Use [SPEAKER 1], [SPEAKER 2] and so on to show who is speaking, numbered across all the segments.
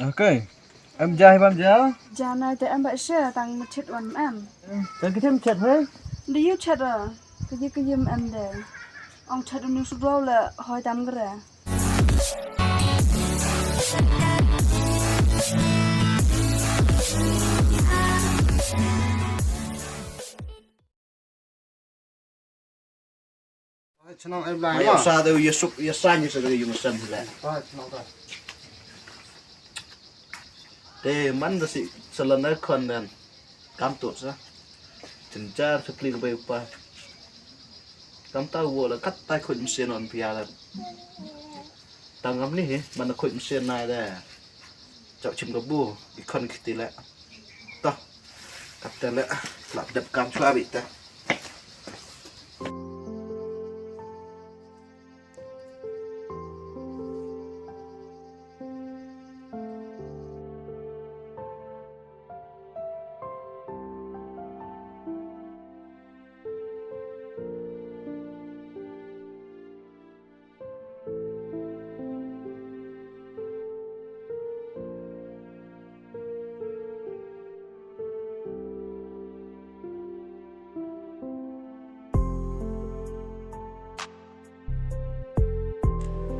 [SPEAKER 1] Ok, em dài bao giờ?
[SPEAKER 2] Giờ này thì em phải share tăng một chết oan em.
[SPEAKER 1] Cái thêm chật thế?
[SPEAKER 2] Đi yêu chết à? Cái gì em để. Ông chết ông nuôi sụp là hỏi tạm cái ra.
[SPEAKER 3] Channel em lại
[SPEAKER 4] Mày sao đâu yêu sang như sao đâu yêu sang thì lại. Thế mình đó sĩ salen đấy con đàn cam tuột ra. Chính cha thực liên về pa. Cam tao vô là cắt tay khuyên xe non pia là. Tao ngắm ní mình là khuyên xe này đây. Chọn chim cái bu, cái con kia lại. Tao cắt tay lại, làm đập cam cho bị ta.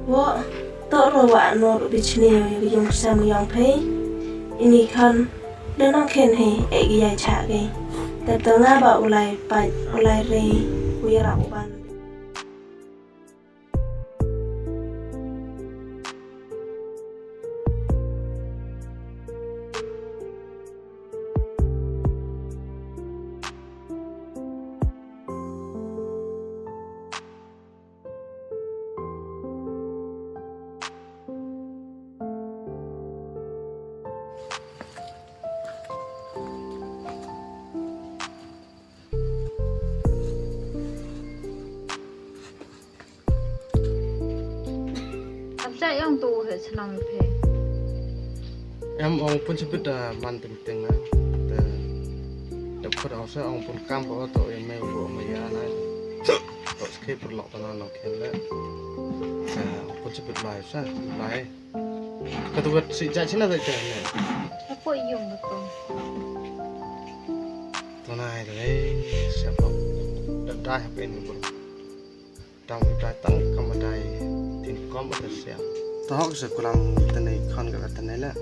[SPEAKER 5] Wo to ro wa no ro bichneo yo yung sam yang phe ini khan de nang khen he e gi ya cha ge ta to nga ba ulai pa ulai re wi ra ban
[SPEAKER 6] Saya yang tu he senang pe.
[SPEAKER 3] em ông pun sebut man penting lah. Dapat awak orang pun kam bawa tu yang main bawa maya lah. Tak sekali perlok tanah nak kena. Pun sebut lai sah lai. Ketua si jadi cina tak cina.
[SPEAKER 6] Apa yung betul?
[SPEAKER 3] Tanah ini siapa? Dah apa ini bro? Tang datang kemadai tingkom ada siap. Tahu sekulam tanah kan kat tanah lah.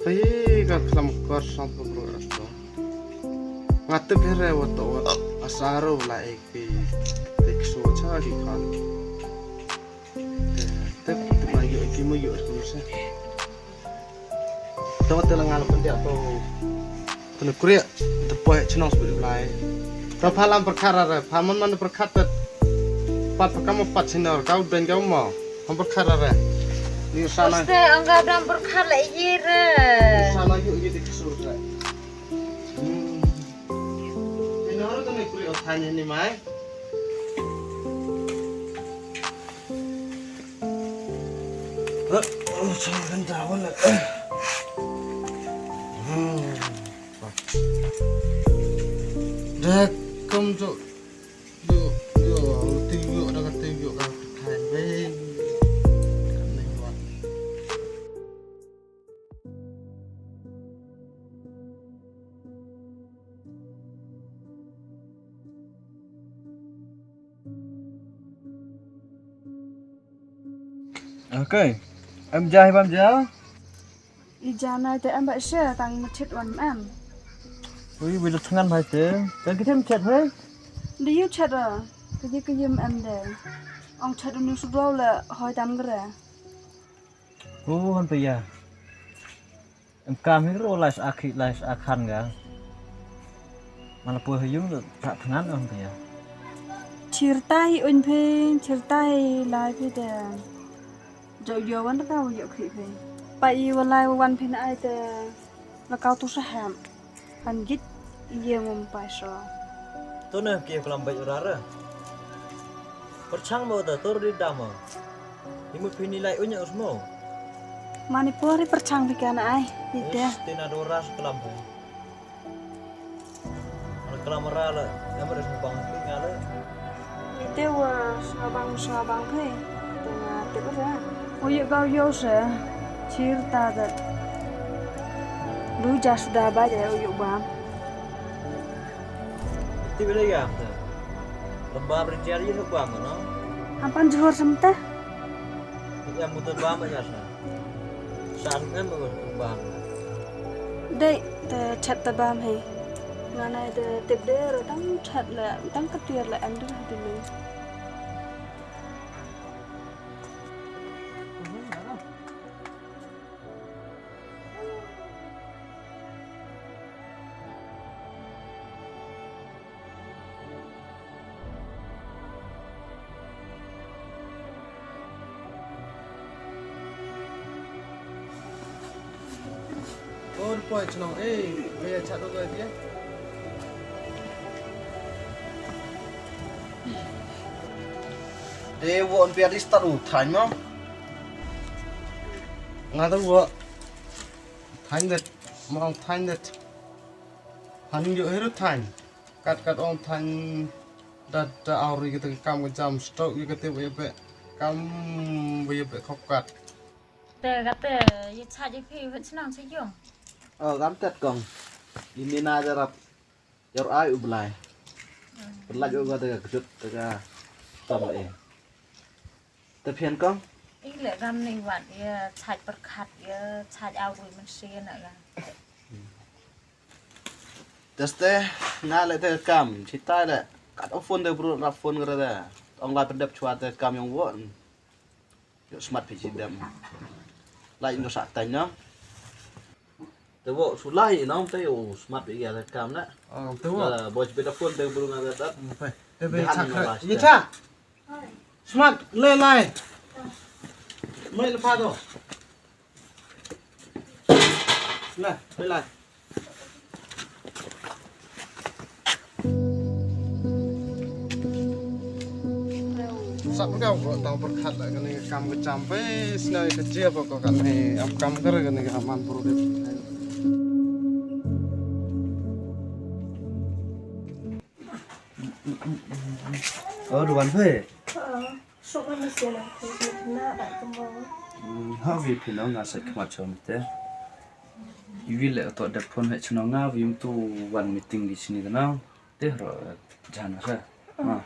[SPEAKER 3] Pergi kat kelam kosong bro asal. Ngatu kira waktu asaru lah ekpi tekso cari kan. Tapi mayu ekpi mayu asal. Tahu telangan pun dia tahu. Tunu kuria terpoek cenong sebut lai. Rapalam perkara paman mana perkata pat kamu pat sinar kau dan kau mau perkara ni sana.
[SPEAKER 6] Pasti angga dan perkara ira.
[SPEAKER 3] Sana yuk gitu kesur dah. Ini orang tu ni kulit otaknya ni mai. Jangan jauh lah. Dah kamu tu tinggal dah tinggal kan kain ben.
[SPEAKER 1] Ok, em dài bao giờ?
[SPEAKER 2] Giờ này thì em phải share tăng một chết oan em.
[SPEAKER 1] Ui, bây giờ thằng phải thế. Cái thêm chật thế?
[SPEAKER 2] Đi yêu chết à? Cái gì em để. Ông chết ông nuôi sụp là hỏi tạm cái ra.
[SPEAKER 1] Oh, han pe ya. Em cam hero lais akhan ga. Mana pu hayung được tak thangan on pe ya.
[SPEAKER 2] Certai un phe, certai lai phe de. Yo wan ta wo yo khi phe. Pai wa lai wan phe na ai te la kau tu sa ham. Han git ye mum pai so.
[SPEAKER 7] Tu ne kia kelam baik rara. Percang mau dah tur di dama. Imu pinilai unya usmo.
[SPEAKER 2] Manipuri percang phe kana ai. Ida.
[SPEAKER 7] Tina doras kelam baik. Al kelam rara, yang beres bang ngale.
[SPEAKER 2] Ida wa sa bang phe. Tengah te ko ra. Wo yo gao yo se. cerita dat lu jas sudah baca uyuk bam.
[SPEAKER 7] Ti bila ya ta. Lembab rencari lu bam no.
[SPEAKER 2] Ampan juhur semteh.
[SPEAKER 7] Yang muter bam aja sa. Sangan mo bam.
[SPEAKER 2] Đây ta chat ta bam he. Ngana ta tip de rồi tang chat la tang ketir la em dah dulu.
[SPEAKER 3] Oh, point no. Bây chat đâu rồi thế?
[SPEAKER 4] They won't be at start time no.
[SPEAKER 3] Ngã đâu vợ. Thanh đất, mong thanh đất. Hắn dựa hết thanh. Cắt ông thanh đặt ao rồi cái cam cái jam stroke cái tiêu vậy cam vậy khóc cắt.
[SPEAKER 6] แต่ก็แต่ยชาติพี่เพิ่นสนองใช่ยง
[SPEAKER 4] Gamtet kong. Ini na jarap. Yor ai ublay. Perlaj uga tega kejut tega tom eh. Tepian kong.
[SPEAKER 6] อีเหลือกำในวัดชาติประคัดชาติเอารุยมันเสียน่ะกัน
[SPEAKER 4] Teste na le te kam citai le. Kat phone te bro rap phone gara da. Ong lai pendep chua te kam yang won. Yo smart pi sidam. Lai no sak tan no. Te wo sulai no te yo smart pi ga te kam na.
[SPEAKER 3] Tiêu vợ.
[SPEAKER 4] Boj beda phone te bro na da.
[SPEAKER 3] Bây chắc rồi. Như cha. Smart lên lại. Mấy là pha rồi. Này, lên lại. Sắp kau kau tahu berkat lah kan ini kam kecampe senai kecil pokok kan ini am kam ker kan ini aman produk.
[SPEAKER 4] Duan phe.
[SPEAKER 5] Sok na sila ko na ba ko.
[SPEAKER 4] Ha vi pin no nga sa kmat chom te. Iwi le to da phone he chno nga vi tu one meeting di sini na. Te ro jana sa. Ha.